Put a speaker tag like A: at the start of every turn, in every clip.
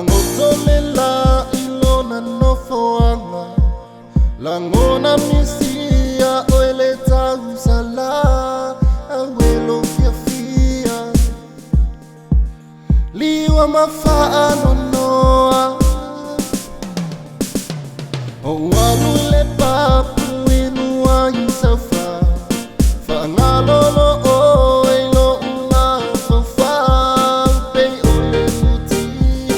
A: Langotolela ilona nofoanga Langona misia oeleta usala Awelo fia Liwa mafaa nonoa Owanule papu inua yusafa Fangalolo oilo unga fafa Pei ole mutia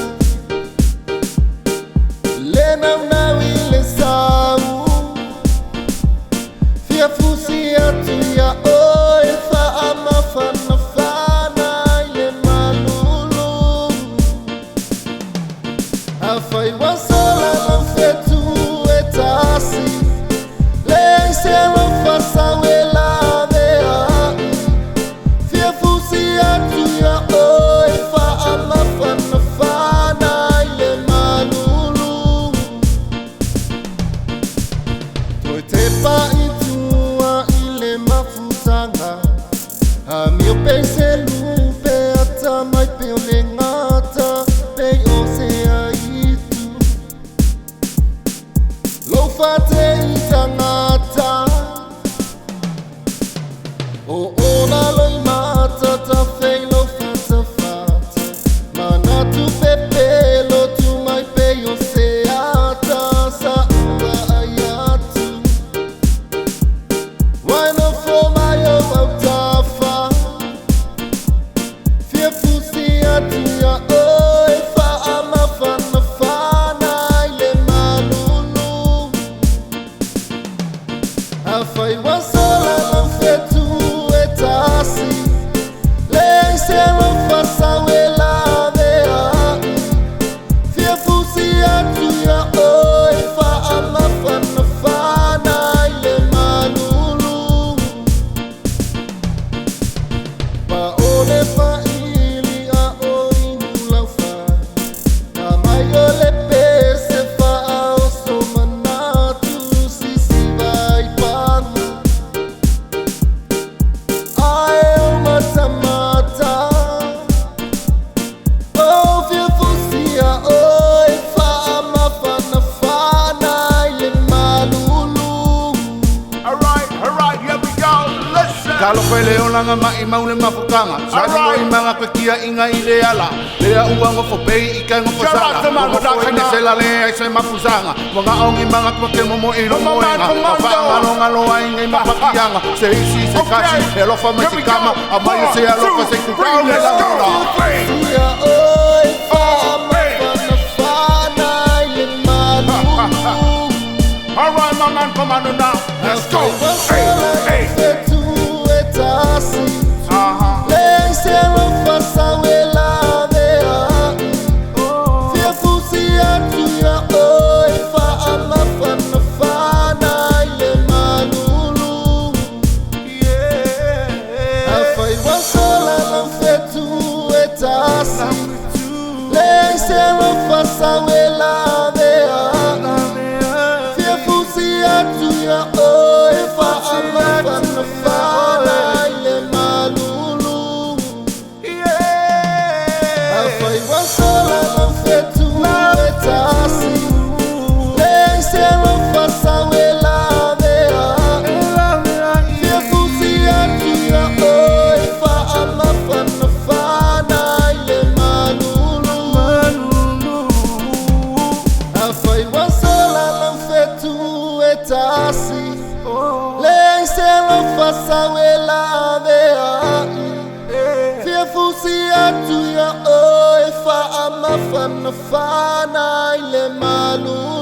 A: Lena unawile sau Fia fusi atu ya oe fa ama fana fana ile malulu Afai wasola na fetu etasi Leise lo fasa wela mea Fia fusi atu ya oe fa ama fana fana ile malulu Toitepa itua ile mafutanga Amio pense lupe ata mai peole ngata Pei osea itu Lo fate itangata O ona lo imata ta fei lo fata fata Mana tu pepe lo tu mai pei oseata Sa ua ayatu Why no for my autafa Fia fusi atu ya oe fa ama fana fana ile malulu Afai wasola na fetu etasi Leise lo fasa wela mea Fia fusi atu ya oe fa ama fana fana ile malulu Paole pa ili a oinu fa Amayole pese fa a oso manatu Sisi vai pangu Ae o mata O fia fusi a oe fa ama fana fana ile malulu
B: Alright, here we go. Listen.
C: Kalo koe leo langa mai maune mafukanga Sani mo i manga koe kia inga i le ala Lea uango fo pei i kai ngofo sara Mongo fo ine se la lea i se mafuzanga Monga ongi manga koe ke momo ino moenga Mawha ngalo ngalo a inga i mapakianga Se isi se kashi e lofa mai si kama A mai se a lofa se kukau le la ula
A: Fia oe fa ama fana fana ile malulu
B: Alright, my man, come on now. Let's go. Hey.
A: Fetu etasi Leise lo fasa wela mea Fia fusi atu ya oe fa ama fana fana ile malulu Afai wasola na fetu etasi Leise lo fasa wela mea Fia fusi atu ya oe fa ama fana fana ile malulu Afai wasola na fetu etasi Leise lo fasa wela mea Fia fusi atu ya oe fa ama fana fana ile malulu Afai wasola na fetu etasi Leise lo fasa wela mea Fia fusi atu ya oe fa ama fana fana ile malulu